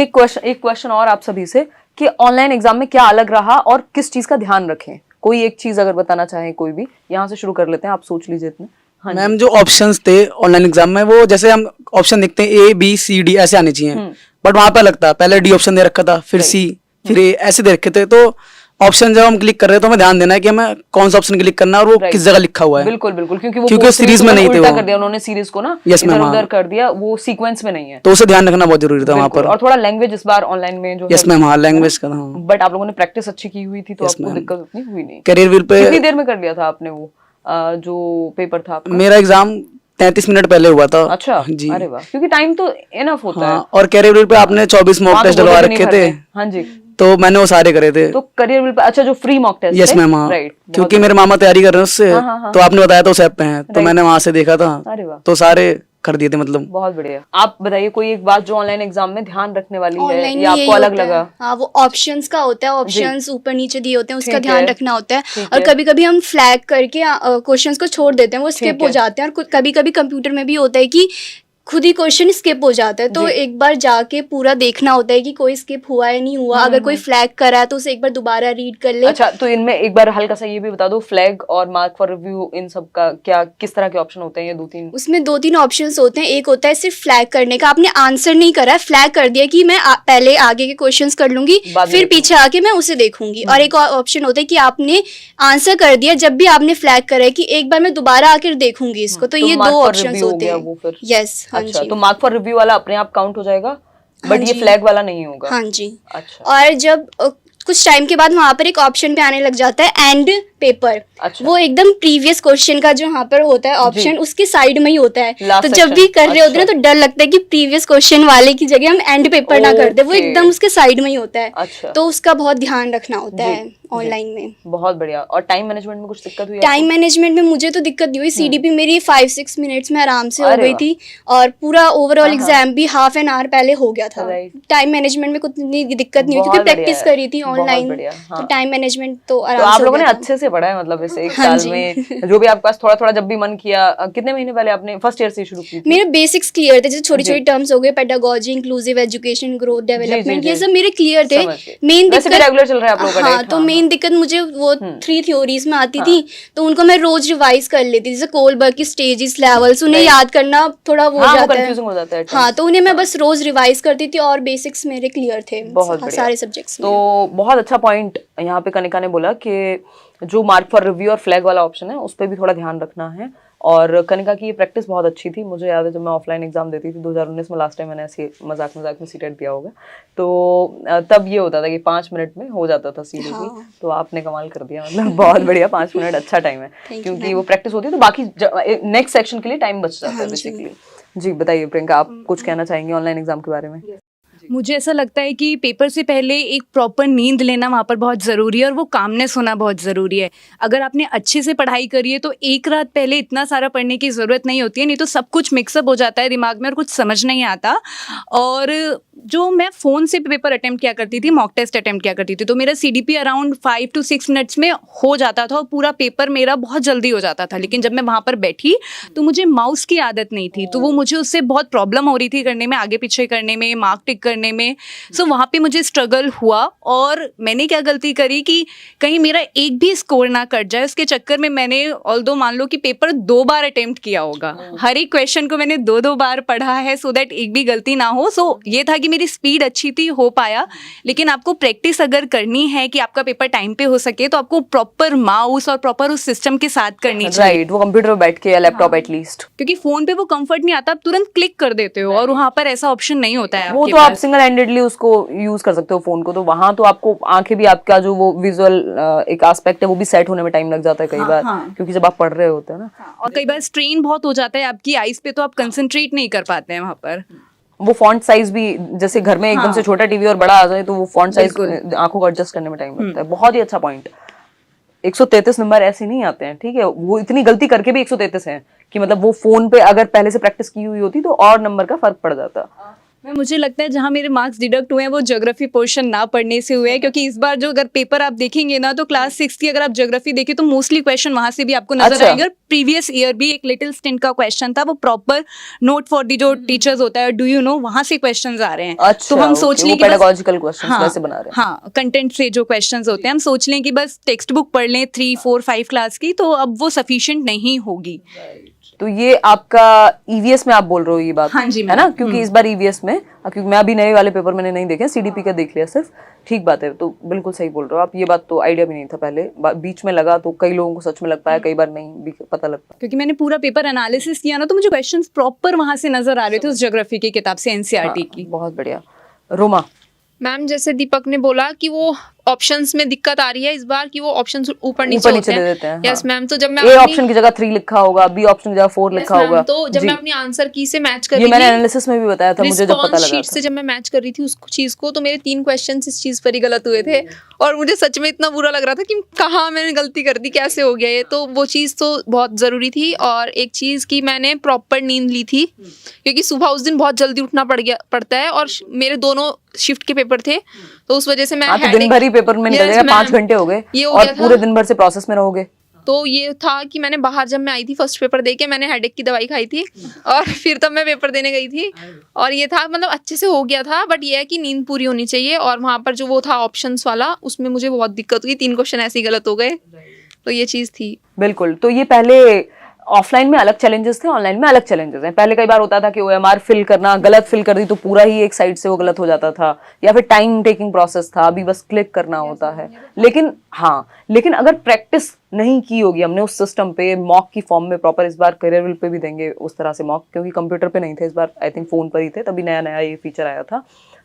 एक क्वेश्चन और आप सभी से कि ऑनलाइन एग्जाम में क्या अलग रहा और किस चीज का ध्यान रखें? कोई एक चीज अगर बताना चाहें, कोई भी। यहाँ से शुरू कर लेते हैं, आप सोच लीजिए इतने। हाँ जी। मैम जो ऑप्शंस थे ऑनलाइन एग्जाम में, वो जैसे हम ऑप्शन देखते हैं A B C D ऐसे आने चाहिए, बट वहां पे लगता है पहले डी ऑप्शन दे रखा था, फिर सी, फिर ए, ऐसे दे रखे थे। तो ऑप्शन जब हम क्लिक कर रहे हैं तो हमें ध्यान देना है कि हमें कौन सा ऑप्शन क्लिक करना है और वो किस जगह लिखा हुआ है। बिल्कुल बिल्कुल, क्योंकि वो क्योंकि सीरीज में नहीं थे उल्टा वो। कर दिया उन्होंने सीरीज को ना, Yes, ma'am, इधर हाँ। उधर कर दिया, वो सीक्वेंस में नहीं है। तो उसे ध्यान रखना बहुत जरूरी था वहां बिल्कुल, पर। और थोड़ा लैंग्वेज इस बार ऑनलाइन में जो यस मैम, हाँ लैंग्वेज का, हाँ। बट आप लोगों ने प्रैक्टिस अच्छी की हुई थी तो Yes, आपको ma'am। दिक्कत उतनी हुई नहीं। करियर व्हील पे कितनी देर में कर लिया था आपने वो जो पेपर था आपका? मेरा एग्जाम 33 मिनट पहले हुआ था। अच्छा जी, अरे वाह, क्योंकि टाइम तो इनफ होता है। हाँ। और करियर व्हील पे आपने 24 मॉक वहाँ तो टेस्ट डलवा बोले भी नहीं रखे थे, भरते। हाँ जी, तो मैंने वो सारे करे थे। तो करियर व्हील पे, अच्छा जो free mock test yes ma'am, हाँ। राइट, क्योंकि मेरे मामा तैयारी कर रहे हैं उससे, हाँ। तो आपने बताया तो उस ऐप पे हैं, तो मैंने वहां से देखा था, अरे वाह, तो सारे कर दिए थे मतलब। बहुत बढ़िया। आप बताइए कोई एक बात जो ऑनलाइन एग्जाम में ध्यान रखने वाली है ऑनलाइन या में यही आपको अलग होता है। लगा? हाँ, वो ऑप्शंस का होता है, ऑप्शंस ऊपर नीचे दिए होते हैं, उसका ठीक ध्यान है, रखना होता है। ठीक और है। कभी कभी हम फ्लैग करके क्वेश्चंस को छोड़ देते हैं, वो स्किप हो है। जाते हैं। और कभी कभी कंप्यूटर में भी होता है कि खुद ही क्वेश्चन स्किप हो जाता है, तो एक बार जाके पूरा देखना होता है कि कोई स्किप हुआ है नहीं हुआ। अगर कोई फ्लैग करा है तो उसे एक बार दोबारा रीड कर ले। अच्छा, तो इनमें एक बार हल्का सा ये भी बता दो, फ्लैग और मार्क फॉर रिव्यू इन सब का क्या, किस तरह के ऑप्शन होते हैं? ये दो तीन उसमें 2-3 ऑप्शंस होते हैं। एक होता है सिर्फ फ्लैग करने का, आपने आंसर नहीं करा है, फ्लैग कर दिया कि मैं पहले आगे के क्वेश्चंस कर लूंगी, बाद में फिर पीछे आके मैं उसे देखूंगी। और एक ऑप्शन होता है कि आपने आंसर कर दिया, जब भी आपने फ्लैग करा है कि एक बार मैं दोबारा आकर देखूंगी इसको। तो ये mark 2 for ऑप्शंस review हो होते गया हैं। वो फिर? यस, हाँ अच्छा, जी, तो मार्क फॉर रिव्यू वाला अपने आप काउंट हो जाएगा, हाँ बट ये जी। फ्लैग वाला नहीं होगा? हाँ जी। अच्छा, और जब कुछ टाइम के बाद वहां पर एक ऑप्शन पे आने लग जाता है एंड पेपर। अच्छा। वो एकदम प्रीवियस क्वेश्चन का जो यहाँ पर होता है ऑप्शन, उसके साइड में ही होता है। Last तो जब section, भी कर रहे होते हैं अच्छा। ना, तो डर लगता है कि प्रीवियस क्वेश्चन वाले की जगह हम एंड पेपर ना कर दे, वो Okay। एकदम उसके साइड में ही होता है। अच्छा। तो उसका बहुत ध्यान रखना होता जी, है ऑनलाइन में। बहुत बढ़िया। और टाइम मैनेजमेंट में कुछ दिक्कत हुई टाइम मैनेजमेंट में मुझे तो दिक्कत नहीं हुई। सीडीपी मेरी 5-6 मिनट्स में आराम से हो अरे गई वाह। थी, और पूरा ओवरऑल एग्जाम भी हाफ एन आवर पहले हो गया था। Right। टाइम मैनेजमेंट में कुछ दिक्कत नहीं हुई, बहुत क्योंकि बढ़िया प्रैक्टिस है, करी थी बहुत ऑनलाइन। बढ़िया, हाँ। तो टाइम मैनेजमेंट तो तो आराम आप से हो लोगों ने गया था। अच्छे से पढ़ा है मतलब इस एक हाँ साल जी। में, जो भी आपके पास थोड़ा थोड़ा जब भी मन किया। कितने महीने पहले आपने फर्स्ट ईयर से शुरू की थी? मेरे बेसिक्स क्लियर थे, जैसे छोटी छोटी टर्म्स हो गए, pedagogy, inclusive education, growth development, ये जी। सब मेरे क्लियर थे। समझ गई। मेन वैसे भी दिक्कत रेगुलर चल रहा है आप लोगों का हाँ, डाइट? तो मेन दिक्कत मुझे वो 3 थ्योरीज में आती थी, तो उनको मैं रोज रिवाइज कर लेती थी। जैसे कोलबर्ग की स्टेजेस, लेवल्स, उन्हें याद करना थोड़ा वो हो हाँ, वो जाता है। कंफ्यूजिंग हो जाता है। हाँ, तो उन्हें मैं बस रोज रिवाइज करती थी, और बेसिक्स मेरे क्लियर थे बहुत बढ़िया। सारे सब्जेक्ट्स में। तो बहुत अच्छा पॉइंट यहाँ पे कनिका ने बोला कि जो मार्क फॉर रिव्यू और फ्लैग वाला ऑप्शन है उस पर भी थोड़ा ध्यान रखना है। और कनिका की ये प्रैक्टिस बहुत अच्छी थी। मुझे याद है जब मैं ऑफलाइन एग्जाम देती थी 2019 में, लास्ट टाइम मैंने ऐसे मजाक में सीटेट दिया होगा, तो तब ये होता था कि 5 मिनट में हो जाता था सीडीपी। तो आपने कमाल कर दिया, मतलब बहुत बढ़िया। 5 मिनट अच्छा टाइम है, क्योंकि वो प्रैक्टिस होती है तो बाकी नेक्स्ट सेक्शन के लिए टाइम बच जाता है बेसिकली। जी बताइए प्रियंका, आप कुछ कहना चाहेंगे ऑनलाइन एग्जाम के बारे में? मुझे ऐसा लगता है कि पेपर से पहले एक प्रॉपर नींद लेना वहाँ पर बहुत ज़रूरी है, और वो कामनेस होना बहुत ज़रूरी है। अगर आपने अच्छे से पढ़ाई करी है तो एक रात पहले इतना सारा पढ़ने की ज़रूरत नहीं होती है, नहीं तो सब कुछ मिक्सअप हो जाता है दिमाग में और कुछ समझ नहीं आता। और जो मैं फ़ोन से पेपर अटेम्प्ट किया करती थी, मॉक टेस्ट अटेम्प्ट किया करती थी, तो मेरा CDP अराउंड 5 to 6 मिनट्स में हो जाता था और पूरा पेपर मेरा बहुत जल्दी हो जाता था। लेकिन जब मैं वहाँ पर बैठी तो मुझे माउस की आदत नहीं थी, तो वो मुझे उससे बहुत प्रॉब्लम हो रही थी करने में, आगे पीछे करने में, मार्क टिक करने में। सो वहाँ पे मुझे स्ट्रगल हुआ, और मैंने क्या गलती करी कि कहीं मेरा एक भी स्कोर ना कट जाए, उसके चक्कर में मैंने ऑल्दो मान लो कि पेपर 2 बार अटेम्प्ट किया होगा, हर एक क्वेश्चन को मैंने 2-2 बार पढ़ा है, सो दैट एक भी गलती ना हो। सो ये था कि मेरी स्पीड अच्छी थी, हो पाया। लेकिन आपको प्रैक्टिस अगर करनी है कि आपका पेपर टाइम पे हो सके, तो आपको प्रॉपर माउस और प्रॉपर उस सिस्टम के साथ करनी चाहिए। राइट, वो कंप्यूटर पे बैठ के या लैपटॉप एटलीस्ट, क्योंकि फोन पे वो कंफर्ट नहीं आता, आप तुरंत क्लिक कर देते हो, और वहाँ पर ऐसा ऑप्शन नहीं होता है वो आपके तो आप पास। सिंगल हैंडेडली उसको यूज कर सकते हो फोन को, तो वहां तो आपको आंखें भी, आपका जो वो विजुअल एक एस्पेक्ट है वो भी सेट होने में टाइम लग जाता है कई बार, क्योंकि जब आप पढ़ रहे होते हैं ना। और कई बार स्ट्रेन बहुत हो जाता है आपकी आईज पे, तो आप कंसंट्रेट नहीं कर पाते हैं वहाँ पर। वो फॉन्ट साइज भी, जैसे घर में एकदम से छोटा टीवी और बड़ा आ जाए तो वो फॉन्ट साइज आंखों को एडजस्ट करने में टाइम लगता है। बहुत ही अच्छा पॉइंट। 133 नंबर ऐसे नहीं आते हैं, ठीक है, वो इतनी गलती करके भी 133 हैं कि मतलब वो फोन पे अगर पहले से प्रैक्टिस की हुई होती तो और नंबर का फर्क पड़ जाता। मुझे लगता है जहाँ मेरे मार्क्स डिडक्ट हुए हैं वो ज्योग्राफी पोर्शन ना पढ़ने से हुए हैं, क्योंकि इस बार जो अगर पेपर आप देखेंगे ना, तो क्लास 6 की अगर आप ज्योग्राफी देखें तो मोस्टली क्वेश्चन वहां से भी आपको नजर आएंगे। और प्रीवियस ईयर भी एक लिटिल स्टिंट का क्वेश्चन था, वो प्रॉपर नोट फॉर दी जो टीचर्स होता है, डू यू नो, वहां से क्वेश्चंस आ रहे हैं। अच्छा, तो हम सोच लें कि पेडागोजिकल क्वेश्चंस वैसे बना रहे हैं। हाँ, कंटेंट से जो क्वेश्चंस होते हैं, हम सोच लें कि बस टेक्स्ट बुक पढ़ लें 3, 4, 5 क्लास की, तो अब वो सफिशिएंट नहीं होगी। तो ये आपका ईवीएस में आप बोल रहे हो ये बात? हाँ जी, है ना, क्योंकि इस बार ईवीएस में, क्योंकि मैं अभी नए वाले पेपर मैंने नहीं देखे, सीडीपी का देख लिया सिर्फ। ठीक बात है, तो बिल्कुल सही बोल रहे हो आप। ये बात तो आइडिया भी नहीं था पहले, बीच में लगा तो कई लोगों को सच में लग पाया, कई बार नहीं भी पता लग पाया। क्योंकि मैंने पूरा पेपर एनालिसिस किया ना, तो मुझे क्वेश्चंस प्रॉपर वहां से नजर आ रहे थे उस ज्योग्राफी की किताब से, एनसीईआरटी की। बहुत बढ़िया। रोमा? मैम जैसे दीपक ने बोला कि वो ऑप्शंस में दिक्कत आ रही है इस बार कि वो ऑप्शंस ऊपर नीचे दे देते हैं। यस मैम, तो जब मैं ए ऑप्शन की जगह 3 लिखा होगा, बी ऑप्शन की जगह 4 लिखा होगा। तो जब मैं अपनी आंसर की से मैच कर ये रही मैंने थी, एनालिसिस में भी बताया था, मुझे जब पता लगा शीट था। से जब मैं मैच कर रही थी उस चीज को, तो मेरे 3 क्वेश्चन इस चीज पर ही गलत हुए थे और मुझे सच में इतना बुरा लग रहा था कि कहाँ मैंने गलती कर दी, कैसे हो गया ये। तो वो चीज तो बहुत जरूरी थी। और एक चीज की मैंने प्रॉपर नींद ली थी, क्योंकि सुबह उस दिन बहुत जल्दी उठना पड़ता है और मेरे दोनों शिफ्ट के पेपर थे, तो उस वजह से मैं तो दिन भर ही पेपर में निकल जाएगा, 5 घंटे हो गए और पूरे दिन भर से प्रोसेस में रहोगे। तो ये था कि मैंने बाहर जब मैं आई थी फर्स्ट पेपर देके, मैंने हेडेक की दवाई खाई थी और फिर तब मैं पेपर देने गई थी और ये था, मतलब अच्छे से हो गया था। बट ये है कि नींद पूरी होनी चाहिए। और वहाँ पर जो वो था ऑप्शंस वाला, उसमें मुझे बहुत दिक्कत हुई, 3 क्वेश्चन ऐसे ही गलत हो गए, तो ये चीज़ थी। बिल्कुल। तो ये पहले ऑफलाइन में अलग चैलेंजेस थे, ऑनलाइन में अलग चैलेंजेस हैं। पहले कई बार होता था कि ओएमआर फिल करना, गलत फिल कर दी तो पूरा ही एक साइड से वो गलत हो जाता था, या फिर टाइम टेकिंग प्रोसेस था, अभी बस क्लिक करना होता है। लेकिन अगर प्रैक्टिस नहीं की होगी हमने उस सिस्टम पे, मॉक की फॉर्म में प्रॉपर, इस बार करियर पे भी देंगे उस तरह से मॉक, क्योंकि कंप्यूटर पे नहीं थे इस बार, आई थिंक फोन पर ही थे, तभी नया नया ये फीचर आया था।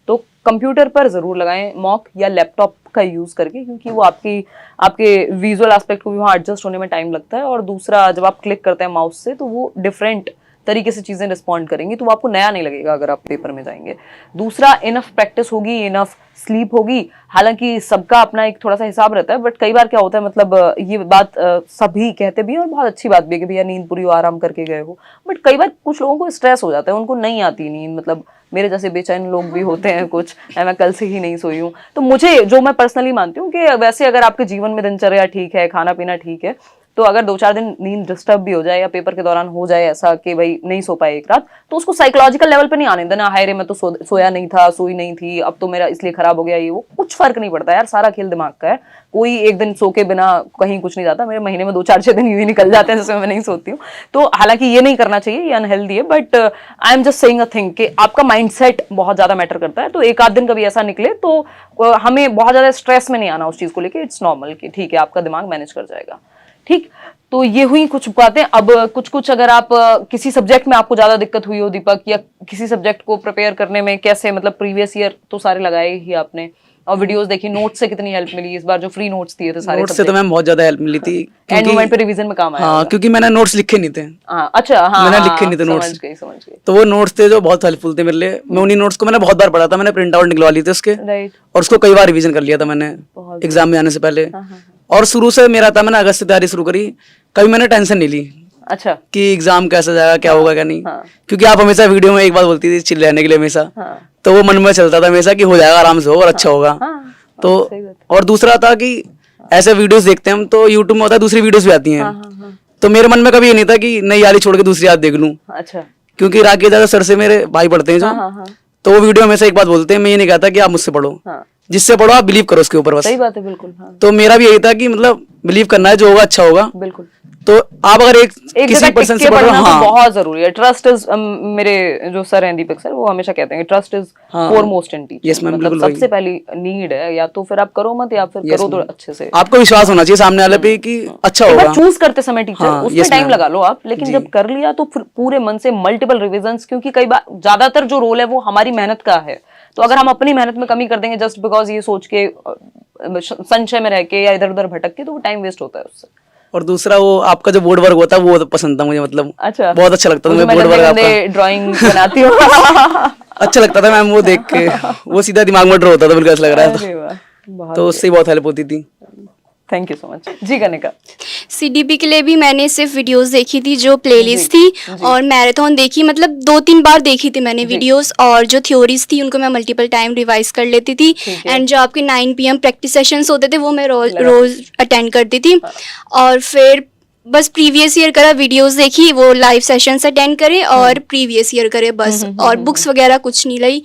तो कंप्यूटर पर जरूर लगाएं मॉक, या लैपटॉप का यूज करके, क्योंकि वो आपके विजुअल एस्पेक्ट को भी वहाँ एडजस्ट होने में टाइम लगता है। और दूसरा, जब आप क्लिक करते हैं माउस से तो वो डिफरेंट तरीके से चीजें रिस्पॉन्ड करेंगी, तो वो आपको नया नहीं लगेगा अगर आप पेपर में जाएंगे। दूसरा, इनफ प्रैक्टिस होगी, इनफ स्लीप होगी। हालांकि सबका अपना एक थोड़ा सा हिसाब रहता है, बट कई बार क्या होता है, मतलब ये बात सभी कहते भी हैं और बहुत अच्छी बात भी है कि भैया नींद पूरी हो, आराम करके गए हो। बट कई बार कुछ लोगों को स्ट्रेस हो जाता है, उनको नहीं आती नींद, मतलब मेरे जैसे बेचैन लोग भी होते हैं कुछ, मैं कल से ही नहीं सोई हूँ। तो मुझे, जो मैं पर्सनली मानती हूँ कि वैसे अगर आपके जीवन में दिनचर्या ठीक है, खाना पीना ठीक है, तो अगर 2-4 दिन नींद डिस्टर्ब भी हो जाए या पेपर के दौरान हो जाए ऐसा कि भाई नहीं सो पाए एक रात, तो उसको साइकोलॉजिकल लेवल पे नहीं आने देना, हाय रे मैं तो सोया नहीं था, सोई नहीं थी, अब तो मेरा इसलिए खराब हो गया ये वो। कुछ फर्क नहीं पड़ता यार, सारा खेल दिमाग का है। कोई एक दिन सो के बिना कहीं कुछ नहीं जाता। मेरे महीने में 2-4-6 दिन यूं ही निकल जाते हैं जिसमें मैं नहीं सोती हूँ। तो हालांकि ये नहीं करना चाहिए, ये अनहेल्दी है, but I am just saying a thing कि आपका माइंडसेट बहुत ज्यादा मैटर करता है। तो एक आध दिन कभी ऐसा निकले तो हमें बहुत ज्यादा स्ट्रेस में नहीं आना उस चीज को लेके। इट्स नॉर्मल कि ठीक है, आपका दिमाग मैनेज कर जाएगा। ठीक, तो ये हुई कुछ बातें। अब कुछ अगर आप किसी सब्जेक्ट में आपको ज्यादा दिक्कत हुई हो दीपक, या किसी सब्जेक्ट को प्रिपेयर करने में कैसे, मतलब प्रीवियस ईयर तो सारे लगाए ही आपने, और वीडियोस देखी, नोट्स से कितनी हेल्प मिली इस बार, जो फ्री नोट्स दिए थे सारे? नोट्स से तो मैम बहुत ज्यादा हेल्प मिली थी, एंड मोमेंट पे रिवीजन में काम आया। हाँ, क्योंकि मैंने नोट्स लिखे नहीं थे। अच्छा, मैंने लिखे नहीं थे नोट्स, समझ गई। तो वो नोट्स थे जो बहुत हेल्पफुल थे मेरे लिए। मैं उन्हीं नोट्स को मैंने बहुत बार पढ़ा था, मैंने प्रिंट आउट निकलवा लिए थे उसके, राइट, और उसको कई बार रिवीजन कर लिया था मैंने एग्जाम में आने से पहले। और शुरू से मेरा था, मैंने अगस्त से तैयारी शुरू करी, कभी मैंने टेंशन नहीं ली अच्छा कि एग्जाम कैसा जाएगा, क्या होगा क्या नहीं। क्योंकि आप हमेशा वीडियो में एक बात बोलती थी चिल रहने के लिए हमेशा, तो वो मन में चलता था हमेशा कि हो जाएगा, आराम से होगा और अच्छा होगा। तो और दूसरा था कि ऐसे वीडियोस देखते हैं हम, तो यूट्यूब में होता है दूसरी वीडियोस भी आती हैं, तो मेरे मन में कभी ये नहीं था कि नई वाली छोड़ के दूसरी याद देख लूं। अच्छा, क्योंकि राकेश दादा सर से मेरे भाई पढ़ते हैं जो, तो वो वीडियो हमेशा एक बात बोलते हैं, मैं ये नहीं कहता कि आप मुझसे पढ़ो, जिससे पढ़ो आप बिलीव करो उसके ऊपर बस। सही बात है, बिल्कुल। तो मेरा भी यही था कि मतलब बिलीव करना है, जो होगा अच्छा होगा। बिल्कुल। तो आप अगर एक किसी पर्सन से पढ़ो, हाँ, बहुत जरूरी है। ट्रस्ट इज, मेरे जो सर हैं दीपक सर, वो हमेशा कहते हैं trust is foremost in teaching. Yes ma'am, बिल्कुल सबसे पहली नीड है, या तो फिर आप करो मत, या फिर करो तो अच्छे से। आपको विश्वास होना चाहिए सामने वाले पे कि अच्छा होगा। चूज करते समय टीचर उसमें टाइम लगा लो आप, लेकिन जब कर लिया तो फिर पूरे मन से मल्टीपल रिविजन्स, क्योंकि कई बार ज्यादातर जो रोल है वो हमारी मेहनत का है। तो अगर हम अपनी मेहनत में कमी कर देंगे जस्ट बिकॉज ये सोच के संशय में रह के या इधर उधर भटक के, तो वो टाइम वेस्ट होता है उससे। और दूसरा, वो आपका जो बोर्ड वर्क होता है वो पसंद था मुझे, मतलब अच्छा, बहुत अच्छा लगता था मुझे बोर्ड वर्क आपका। ड्राइंग बनाती हूँ अच्छा लगता था मैम वो देख के, वो सीधा दिमाग में ड्रॉ होता था, बिल्कुल ऐसा लग रहा था, तो उससे बहुत हेल्प होती थी। थैंक यू सो मच जी। कनिका, सीडीपी के लिए भी मैंने सिर्फ वीडियोस देखी थी, जो प्लेलिस्ट थी, और मैराथन देखी, मतलब 2-3 बार देखी थी मैंने वीडियोस, और जो थ्योरीज थी उनको मैं मल्टीपल टाइम रिवाइज कर लेती थी। एंड जो आपके 9 PM प्रैक्टिस सेशंस होते थे वो मैं रोज अटेंड करती थी। और फिर बस प्रीवियस ईयर करा, वीडियोस देखी, वो लाइव सेशंस अटेंड करे और प्रीवियस ईयर करे बस, और बुक्स वगैरह कुछ नहीं लाई।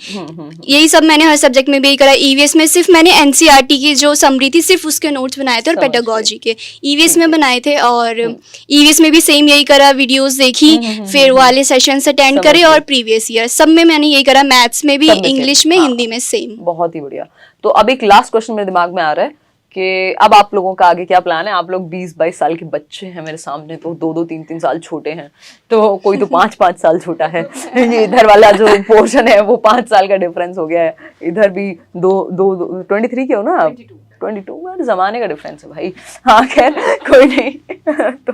यही सब मैंने हर सब्जेक्ट में भी यही करा। ईवीएस में सिर्फ मैंने एनसीईआरटी की जो समरी थी सिर्फ उसके नोट्स बनाए थे और पेडागोजी के ईवीएस में बनाए थे, और ईवीएस में भी सेम यही करा, वीडियोस देखी, फिर वाले सेशंस अटेंड करे और प्रीवियस ईयर सब में मैंने यही करा, मैथ्स में भी, इंग्लिश में, हिंदी में सेम। बहुत ही बढ़िया। तो अब एक लास्ट क्वेश्चन मेरे दिमाग में आ रहा है कि अब आप लोगों का आगे क्या प्लान है? आप लोग 20-22 साल के बच्चे हैं मेरे सामने, तो 2-2, 3-3 साल छोटे हैं, तो कोई तो 5-5 साल छोटा है। ये इधर वाला जो पोर्शन है वो 5 साल का डिफरेंस हो गया है, इधर भी 23 के हो ना आप? 22 यार, जमाने का डिफरेंस है भाई। हाँ खैर कोई नहीं तो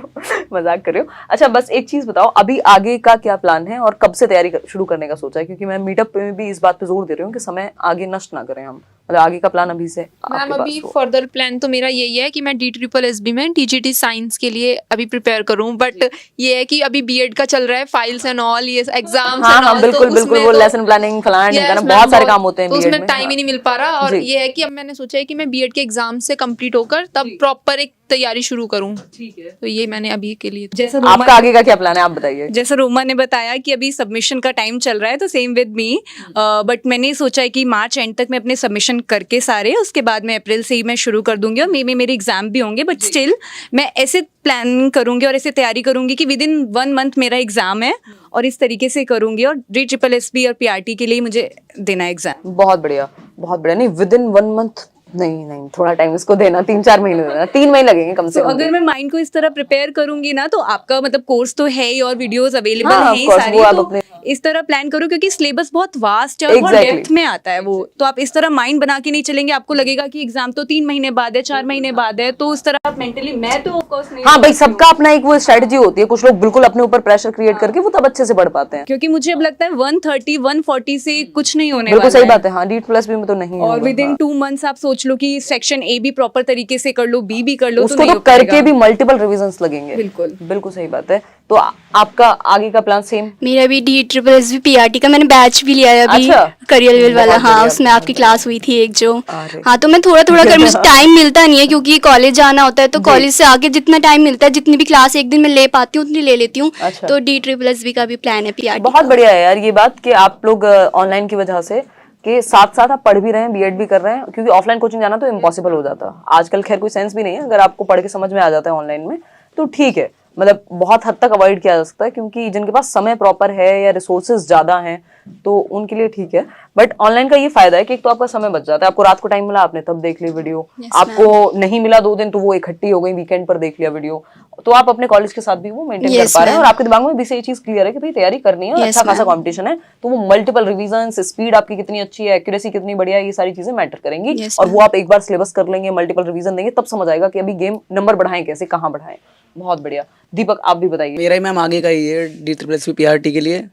मजाक कर रही हूँ। अच्छा बस एक चीज बताओ, अभी आगे का क्या प्लान है और कब से तैयारी शुरू करने का सोचा है? क्योंकि मैं मीटअप पे भी इस बात पे जोर दे रही हूँ कि समय आगे नष्ट ना करें हम, मतलब आगे का प्लान अभी से मैम अभी फर्दर प्लान तो मेरा यही है कि मैं DSSB में टीजीटी साइंस के लिए अभी प्रिपेयर करूं, बट ये है कि अभी बीएड का चल रहा है, फाइल्स एंड ऑल, ये एग्जाम्स हाँ एंड हाँ ऑल, बिल्कुल बिल्कुल, वो लेसन प्लानिंग फलाना ढिमकाना, बहुत सारे काम होते हैं तो बीएड उसमें में। टाइम ही नहीं मिल पा रहा, और ये है कि अब मैंने सोचा है कि मैं बीएड के एग्जाम से कंप्लीट होकर तब प्रॉपर एक तैयारी शुरू करूं। ठीक है। तो ये मैंने अभी के लिए जैसा आपका आगे का क्या प्लान है, आप बताइए। जैसा रोमा ने बताया कि अभी सबमिशन का टाइम चल रहा है, तो सेम विद मी, बट मैंने सोचा है कि मार्च एंड तक मैं अपने सबमिशन करके सारे, उसके बाद मैं अप्रैल से ही मैं शुरू कर दूंगी, और मे में मेरे एग्जाम भी होंगे, बट स्टिल मैं ऐसे प्लान करूंगी और ऐसे तैयारी करूंगी कि विद इन 1 मंथ मेरा एग्जाम है, और इस तरीके से करूंगी, और DSSB और PRT के लिए मुझे देना है एग्जाम। बहुत बढ़िया बहुत बढ़िया। नहीं विद इन 1 मंथ नहीं, थोड़ा टाइम इसको देना, 3-4 महीने देना, 3 महीने लगेंगे कम से तो कम। अगर मैं माइंड को इस तरह प्रिपेयर करूंगी ना, तो आपका मतलब कोर्स तो है ही और वीडियोस अवेलेबल हाँ, हैं of ही course, सारी, वो आप तो अपने- इस तरह प्लान करो, क्योंकि सिलेबस बहुत वास्ट है और बहुत Exactly. डेप्थ में आता है वो, तो आप इस तरह माइंड बना के नहीं चलेंगे, आपको लगेगा कि एग्जाम तो 3 महीने बाद है, 4 महीने बाद है, तो उस तरह आप मेंटली, मैं तो ऑफकोर्स नहीं हाँ भाई, सोचती हूँ। सबका अपना एक वो स्ट्रेटजी होती है, कुछ लोग बिल्कुल अपने ऊपर प्रेशर क्रिएट करके वो तब अच्छे से पढ़ पाते हैं। क्योंकि मुझे अब लगता है 130 140 से कुछ नहीं होने बिल्कुल वाला सही है। बात है। हाँ DSSB में तो नहीं और होगा। विद इन 2 मंथ्स आप सोच लो कि सेक्शन ए भी प्रॉपर तरीके से कर लो, बी भी कर लो, उसको नहीं तो हो पाएगा। करके भी मल्टीपल रिविजन्स लगेंगे। बिल्कुल। बिल्कुल सही बात है। तो आपका आगे का प्लान सेम? मेरा भी DSSB PRT का मैंने बैच भी लिया है अभी, अच्छा। करियर लेवल वाला। बहुत हाँ बढ़िया, उसमें आपकी क्लास हुई थी एक जो। अरे। हाँ तो मैं थोड़ा थोड़ा कर, मुझे टाइम मिलता नहीं है क्योंकि कॉलेज जाना होता है, तो कॉलेज से आके जितना टाइम मिलता है, जितनी भी क्लास एक दिन में ले पाती हूँ उतनी ले लेती हूँ। अच्छा। तो DSSB का भी प्लान है PRT। बहुत बढ़िया है यार ये बात कि आप लोग ऑनलाइन की वजह से कि साथ साथ आप पढ़ भी रहे हैं, बीएड भी कर रहे हैं, क्योंकि ऑफलाइन कोचिंग जाना तो इम्पॉसिबल हो जाता। आजकल खैर कोई सेंस भी नहीं है, अगर आपको पढ़ के समझ में आ जाता है ऑनलाइन में तो ठीक है, मतलब बहुत हद तक अवॉइड किया जा सकता है, क्योंकि जिनके पास समय प्रॉपर है या रिसोर्सेज ज्यादा हैं तो उनके लिए ठीक है। बट ऑनलाइन का ये फायदा है कि एक तो आपका समय बच जाता है, आपको रात को टाइम मिला आपने तब देख ली वीडियो, आपको नहीं मिला 2 दिन तो वो इकट्ठी हो गई, वीकेंड पर देख लिया वीडियो, तो आप अपने कॉलेज के साथ भी वो मेंटेन कर पा रहे हैं, और आपके दिमाग में भी से ये चीज क्लियर है कि भाई तैयारी करनी है और अच्छा खासा कंपटीशन है, तो वो मल्टीपल रिवीजन्स, स्पीड आपकी कितनी अच्छी है, एक्यूरेसी कितनी बढ़िया है, ये सारी चीजें मैटर करेंगी। और वो आप एक बार सिलेबस कर लेंगे, मल्टीपल रिवीजन देंगे, तब समझ आएगा कि अभी गेम नंबर बढ़ाएं कैसे, कहाँ बढ़ाएं। बहुत बढ़िया। दीपक आप भी बताइए। मेरा ही मैम आगे का ही है DSSB PRT के लिए,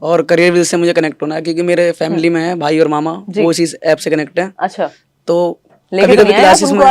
और करियर व्हील से मुझे कनेक्ट होना है, क्योंकि मेरे फैमिली में है भाई और मामा, वो इस ऐप से कनेक्ट है। अच्छा, तो लेके कभी तो कभी नहीं आए आप क्लासेस उनको में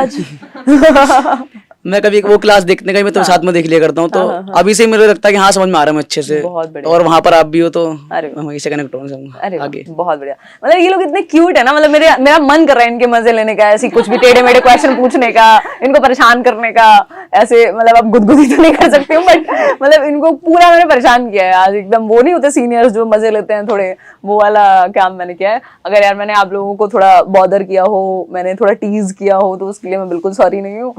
आज? मैं कभी वो क्लास देखने का मैं तो साथ में देख लिया करता हूँ, तो अभी से मुझे लगता है कि हाँ समझ में आ रहा है मैं अच्छे से। बहुत बढ़िया। और वहां पर आप भी हो तो अरे मैं वहीं से कनेक्ट होना अरे चाहूंगा वाह, आगे। बहुत बढ़िया। मतलब ये लोग इतने क्यूट है ना, मतलब मेरा मन कर रहा है इनके मजे लेने का, ऐसी कुछ भी टेढ़े मेढ़े क्वेश्चन पूछने का, इनको परेशान करने का। ऐसे मतलब अब गुदगुदी तो नहीं कर सकती हूँ, बट मतलब इनको पूरा मैंने परेशान किया है आज एकदम। वो नहीं होते सीनियर्स जो मजे लेते हैं थोड़े, वो वाला काम मैंने किया है। अगर यार मैंने आप लोगों को थोड़ा बॉदर किया हो, मैंने थोड़ा टीज किया हो, तो उसके लिए मैं बिल्कुल सॉरी नहीं हूँ।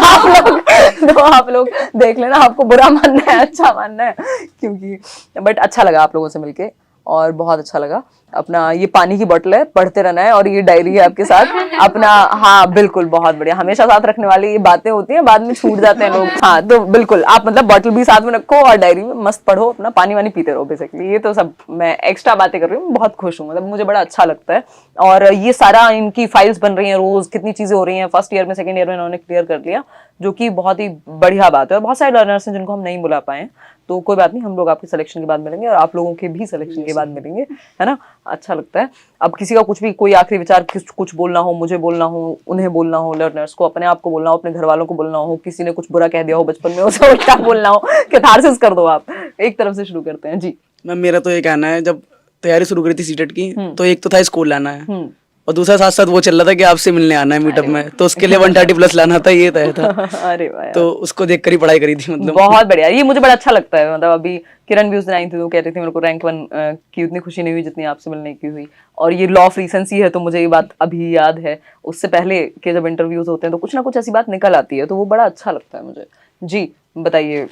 तो आप लोग देख लेना, आपको बुरा मानना है अच्छा मानना है, क्योंकि बट अच्छा लगा आप लोगों से मिलके, और बहुत अच्छा लगा। अपना ये पानी की बोतल है, पढ़ते रहना है, और ये डायरी है आपके साथ अपना। हाँ बिल्कुल, बहुत बढ़िया। हमेशा साथ रखने वाली ये बातें होती हैं, बाद में छूट जाते हैं लोग। हाँ तो बिल्कुल आप मतलब बोतल भी साथ में रखो और डायरी में मस्त पढ़ो, अपना पानी वानी पीते रहो बेसिकली। ये तो सब मैं एक्स्ट्रा बातें कर रही हूँ, बहुत खुश हूँ, मतलब मुझे बड़ा अच्छा लगता है। और ये सारा इनकी फाइल्स बन रही हैं रोज, कितनी चीजें हो रही हैं, फर्स्ट ईयर में सेकंड ईयर में इन्होंने क्लियर कर लिया, जो कि बहुत ही बढ़िया बात है। और बहुत सारे लर्नर्स हैं जिनको हम नहीं बुला पाए, तो कोई बात नहीं, हम लोग आपके सिलेक्शन के बाद मिलेंगे और आप लोगों के भी सिलेक्शन के बाद मिलेंगे, है ना। अच्छा लगता है। अब किसी का कुछ भी कोई आखिरी विचार, कुछ बोलना हो, मुझे बोलना हो, उन्हें बोलना हो, लर्नर्स को, अपने आप को बोलना हो, अपने घर वालों को बोलना हो, किसी ने कुछ बुरा कह दिया हो बचपन में उसे उल्टा बोलना हो, कैथारसिस कर दो आप। एक तरफ से शुरू करते हैं जी। मैम मेरा तो ये कहना है, जब तैयारी शुरू करी थी सीटेट की, तो एक तो था स्कोर लाना है, और दूसरा साथ साथ वो चल रहा था कि आपसे मिलने आना है मीटअप में, तो उसके लिए 130 प्लस लाना था, ये तय था। अरे वाह यार। तो उसको देख कर ही पढ़ाई करी थी मतलब। बहुत बढ़िया, ये मुझे बड़ा अच्छा लगता है। मतलब अभी किरण भी उस दिन आई थी तो कह रही थी मेरे को रैंक 1 की उतनी खुशी नहीं हुई जितनी आपसे मिलने की हुई। और ये लॉ ऑफ रीसेंसी है, तो मुझे ये बात अभी याद है। उससे पहले के जब इंटरव्यूज होते हैं तो कुछ ना कुछ ऐसी बात निकल आती है, तो वो बड़ा अच्छा लगता है मुझे। जी बताइए।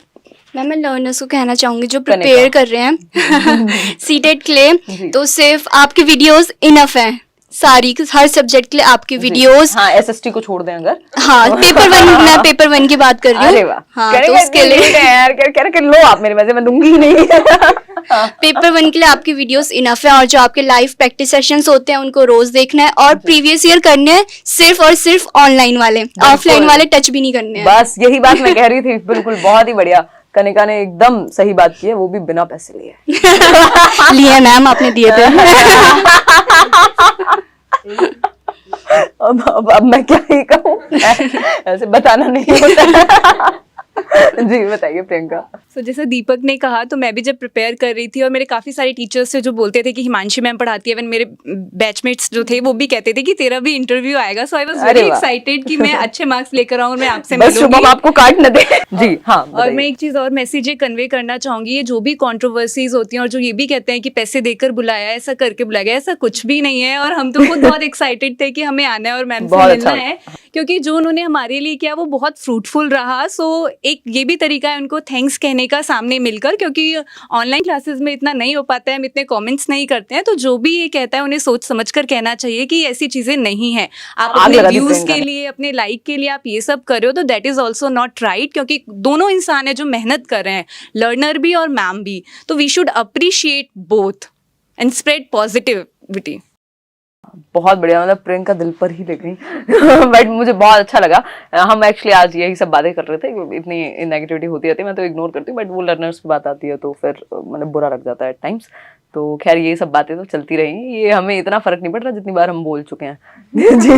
मैं लर्नर्स को कहना चाहूंगी जो कनिका। प्रिपेयर कर रहे हैं सीटेट के लिए, तो सिर्फ आपकी वीडियोस इनफ है, सारी हर सब्जेक्ट के लिए आपकी वीडियोस। हाँ, एसएसटी को छोड़ दें अगर। हाँ, पेपर 1, मैं पेपर 1 की बात कर रही हूँ। अरे वाह, हाँ, करेंगे तो उसके लिए यार, कह लो आप मेरे वजह, मैं दूंगी ही नहीं। पेपर 1 के लिए आपकी वीडियोस इनफ है, और जो आपके लाइव प्रैक्टिस सेशंस होते हैं उनको रोज देखना है, और प्रीवियस ईयर करने हैं सिर्फ और सिर्फ ऑनलाइन वाले, ऑफलाइन वाले टच भी नहीं करने हैं। बस यही बात मैं कह रही थी, बिल्कुल बहुत ही बढ़िया। कनिका ने एकदम सही बात की है, वो भी बिना पैसे लिए। लिए मैम, आपने दिए थे। अब मैं क्या ही कहूँ, ऐसे बताना नहीं होता। जी बताइए प्रियंका। सो जैसे दीपक ने कहा, तो मैं भी जब प्रिपेयर कर रही थी और मेरे काफ़ी सारे टीचर्स थे जो बोलते थे कि हिमांशी मैम पढ़ाती है, इवन मेरे बैचमेट्स जो थे वो भी कहते थे कि तेरा भी इंटरव्यू आएगा। सो आई वाज वेरी एक्साइटेड कि मैं अच्छे मार्क्स लेकर आऊँ और मैं आपसे बस शुभम मिलूंगी। आपको काट न दे। जी हाँ और मैं एक चीज़ और मैसेज ये कन्वे करना चाहूंगी, ये जो भी कंट्रोवर्सीज होती हैं और जो ये भी कहते हैं कि पैसे देकर बुलाया, ऐसा करके बुलाया गया, ऐसा कुछ भी नहीं है। और हम तो खुद बहुत एक्साइटेड थे कि हमें आना है और मैम से बहुत मिलना अच्छा। है, क्योंकि जो उन्होंने हमारे लिए किया वो बहुत फ्रूटफुल रहा। सो एक ये भी तरीका है उनको थैंक्स कहने का सामने मिलकर, क्योंकि ऑनलाइन क्लासेस में इतना नहीं हो पाता है, हम इतने कमेंट्स नहीं करते हैं। तो जो भी ये कहता है उन्हें सोच समझ कर कहना चाहिए कि ऐसी चीज़ें नहीं है। आप आग अपने लगा दी व्यूज़ प्रियंका के ने। लिए, अपने लाइक के लिए आप ये सब कर रहे हो, तो that is also not right, क्योंकि दोनों इंसान है जो मेहनत कर रहे हैं, लर्नर भी और मैम भी। तो we should appreciate both and spread positivity. बहुत बढ़िया, मतलब प्रियंका दिल पर ही ले गई। बट मुझे बहुत अच्छा लगा। हम एक्चुअली आज यही सब बातें कर रहे थे, इतनी नेगेटिविटी होती रहती है, मैं तो इग्नोर करती हूँ, बट वो लर्नर्स की बात आती है तो फिर मतलब बुरा लग जाता है एट टाइम्स। तो खैर ये सब बातें तो चलती रही, ये हमें इतना फर्क नहीं पड़ रहा जितनी बार हम बोल चुके हैं। जी।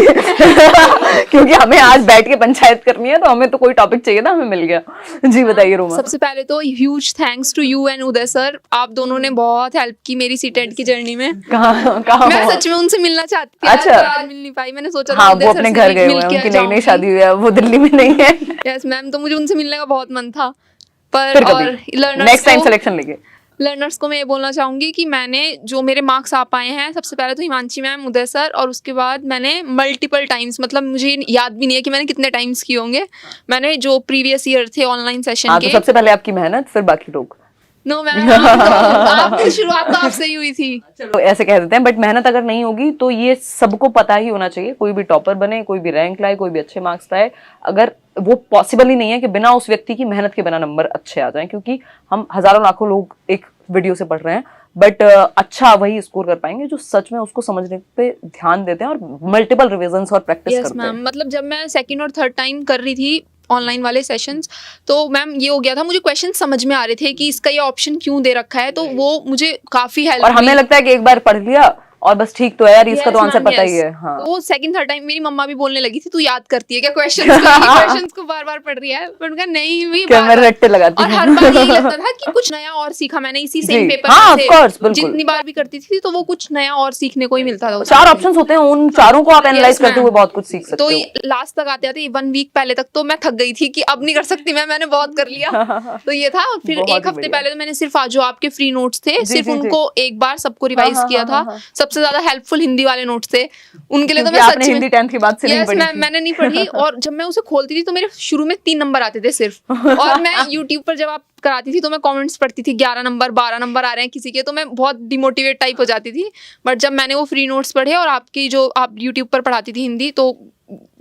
क्योंकि हमें आज बैठ के पंचायत करनी है, तो हमें तो कोई टॉपिक चाहिए था, हमें मिल गया। जी बताइए रोमा। सबसे पहले तो huge thanks to you and Uday sir, आप दोनों ने बहुत हेल्प की मेरी सीटेट की जर्नी में। कहाँ मैं सच में उनसे मिलना चाहती थी, अच्छा। आज मिल नहीं पाई। मैंने सोचा था हाँ, उदय वो सर अपने से घर गए हुए मिल हैं, के उनकी नई जाऊंगी। शादी हुई है, वो दिल्ली में नहीं है। यस मैम, तो मुझे उनसे मिलने का बहुत मन था। फिर पर कभी और लर्नर्स नेक्स्ट टाइम सिलेक्शन लेके। लर्नर्स को मैं ये बोलना चाहूँगी कि मैंने जो मेरे मार्क्स आ पाए हैं, सबसे पहले तो हिमांशी मैम, उदय सर, और उसके बाद मैंने मल्टीपल टाइम्स, मतलब मुझे याद भी नहीं है कि मैंने कितने टाइम्स किए होंगे, मैंने जो प्रीवियस ईयर थे ऑनलाइन सेशन हाँ, तो के। सबसे पहले आपकी मेहनत, फिर बाकी लोग। नो मैम, आपकी शुरुआत तो आपसे ही हुई थी। तो ऐसे कह देते हैं, बट मेहनत अगर नहीं होगी तो ये सबको पता ही होना चाहिए। कोई भी टॉपर बने, कोई भी रैंक लाए, कोई भी अच्छे मार्क्स लाए, अगर वो पॉसिबल ही नहीं है कि बिना उस व्यक्ति की मेहनत के बिना नंबर अच्छे आ जाएं, क्योंकि हम हजारों लाखों लोग एक वीडियो से पढ़ रहे हैं, बट अच्छा वही स्कोर कर पाएंगे जो सच में उसको समझने पे ध्यान देते हैं और मल्टीपल रिविजन्स और प्रैक्टिस यस करते हैं। मैम, मतलब जब मैं सेकंड और थर्ड टाइम कर रही थी ऑनलाइन वाले सेशंस, तो मैम ये हो गया था, मुझे क्वेश्चन समझ में आ रहे थे कि इसका ये ऑप्शन क्यों दे रखा है, तो वो मुझे काफी हेल्प और हमें लगता है कि एक बार पढ़ लिया और बस ठीक तो है यार, इसका Yes, तो आंसर ma'am, पता ही yes. है। हाँ, तो वो सेकंड थर्ड टाइम मेरी मम्मा भी बोलने लगी थी, तू याद करती है क्या क्वेश्चंस को बार बार पढ़ रही है, पर उनका नहीं हुई क्या मैं रट्टे लगाती और हूँ। हर बार यही लगता था कि कुछ नया और सीखा मैंने इसी सेम जी, पेपर हाँ, से। of course, बिल्कुल। जितनी बार भी करती थी तो वो कुछ नया और सीखने को ही मिलता था। 4 ऑप्शंस होते हैं, उन चारों को आप एनालाइज Yes, करते ma'am. हुए बहुत कुछ सीख सकते तो हो। लास्ट तक आते आते 1 वीक पहले तक तो मैं थक गई थी कि अब नहीं कर सकती मैंने बहुत कर लिया। तो ये था। फिर बहुत एक ही हफ्ते बढ़िया। पहले तो मैंने सिर्फ आज जो आपके फ्री नोट्स थे, सिर्फ जी, जी। उनको एक बार सबको रिवाइज हाँ, किया हाँ, था। सबसे ज्यादा हेल्पफुल हिंदी वाले नोट्स थे, उनके लिए तो क्योंकि मैं आपने सच में हिंदी 10th की बात से नहीं Yes, पढ़ी थी। मैंने नहीं पढ़ी। और जब मैं उसे खोलती थी तो मेरे शुरू में 3 नंबर आते थे सिर्फ। और मैं यूट्यूब पर जब आप कराती थी तो मैं कमेंट्स पढ़ती थी, 11 नंबर 12 नंबर आ रहे हैं किसी के, तो मैं बहुत डिमोटिवेट टाइप हो जाती थी। बट जब मैंने वो फ्री नोट्स पढ़े और आपकी जो आप यूट्यूब पर पढ़ाती थी हिंदी, तो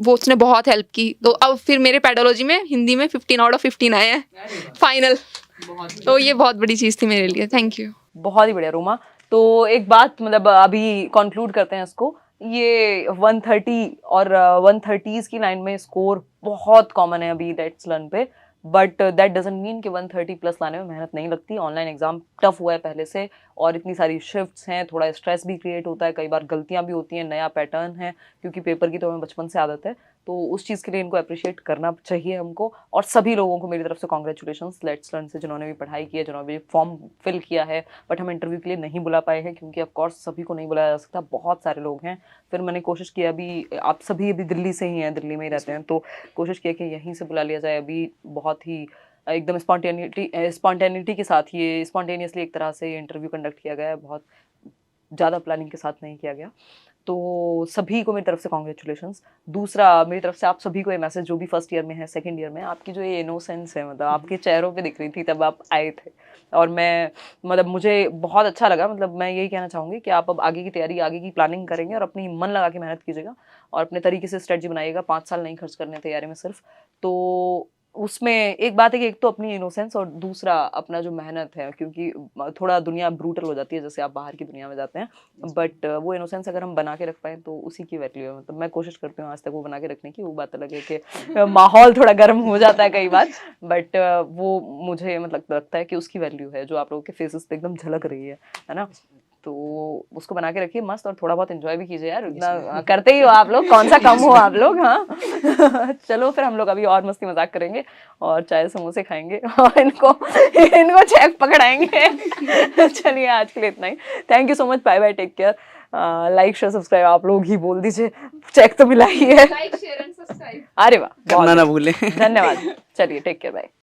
वो उसने बहुत हेल्प की। तो अब फिर मेरे पेडोलॉजी में हिंदी में 15 आउट ऑफ 15 आए हैं फाइनल। तो ये बहुत बड़ी चीज़ थी मेरे लिए। Thank you. बहुत ही बढ़िया रोमा। तो एक बात, मतलब अभी कंक्लूड करते हैं इसको। ये 130 और 130s की लाइन में स्कोर बहुत कॉमन है अभी लेट्स लर्न पे, बट दैट डजंट मीन कि 130 प्लस लाने में मेहनत नहीं लगती। ऑनलाइन एग्जाम टफ हुआ है पहले से, और इतनी सारी शिफ्ट्स हैं, थोड़ा स्ट्रेस भी क्रिएट होता है, कई बार गलतियां भी होती हैं, नया पैटर्न है, क्योंकि पेपर की तो हमें बचपन से आदत है। तो उस चीज़ के लिए इनको अप्रिशिएट करना चाहिए हमको। और सभी लोगों को मेरी तरफ से कॉन्ग्रेचुलेशंस लेट्स लर्न से, जिन्होंने भी पढ़ाई की है, जिन्होंने भी फॉर्म फिल किया है, बट हम इंटरव्यू के लिए नहीं बुला पाए हैं क्योंकि ऑफ कोर्स सभी को नहीं बुलाया जा सकता, बहुत सारे लोग हैं। फिर मैंने कोशिश किया, अभी आप सभी अभी दिल्ली से ही हैं, दिल्ली में ही रहते हैं, तो कोशिश किया कि यहीं से बुला लिया जाए। अभी बहुत ही एकदम स्पॉन्टेनिटी के साथ ये स्पॉन्टेनियसली एक तरह से इंटरव्यू कंडक्ट किया गया है, बहुत ज़्यादा प्लानिंग के साथ नहीं किया गया। तो सभी को मेरी तरफ से कॉन्ग्रेचुलेशंस। दूसरा, मेरी तरफ से आप सभी को ये मैसेज, जो भी फर्स्ट ईयर में है, सेकंड ईयर में, आपकी जो ये इनोसेंस है, मतलब आपके चेहरों पे दिख रही थी तब आप आए थे, और मैं मतलब मुझे बहुत अच्छा लगा। मतलब मैं यही कहना चाहूँगी कि आप अब आगे की तैयारी, आगे की प्लानिंग करेंगे और अपनी मन लगा के मेहनत कीजिएगा और अपने तरीके से स्ट्रेटजी बनाइएगा। 5 साल नहीं खर्च करने तैयारी में सिर्फ। तो उसमें एक बात है कि एक तो अपनी इनोसेंस और दूसरा अपना जो मेहनत है, क्योंकि थोड़ा दुनिया ब्रूटल हो जाती है जैसे आप बाहर की दुनिया में जाते हैं, बट वो इनोसेंस अगर हम बना के रख पाएँ तो उसी की वैल्यू है। मतलब मैं कोशिश करती हूँ आज तक वो बना के रखने की। वो बात अलग है कि माहौल थोड़ा गर्म हो जाता है कई बार, बट वो मुझे मतलब लगता है कि उसकी वैल्यू है जो आप लोगों के फेसेस पे एकदम झलक रही है ना। तो उसको बना के रखिए मस्त, और थोड़ा बहुत एंजॉय भी कीजिए यार, इतना करते ही हो आप लोग, कौन सा कम हो आप लोग। हाँ चलो फिर हम लोग अभी और मस्ती मजाक करेंगे और चाय समोसे खाएंगे और इनको चेक पकड़ाएंगे। चलिए आज के लिए इतना ही। Thank you so much, bye bye, take care. Like share subscribe आप लोग ही बोल दीजिए, चेक तो मिला ही है। Like share and subscribe. अरे वाह, करना ना भूलें। धन्यवाद। चलिए टेक केयर, बाय।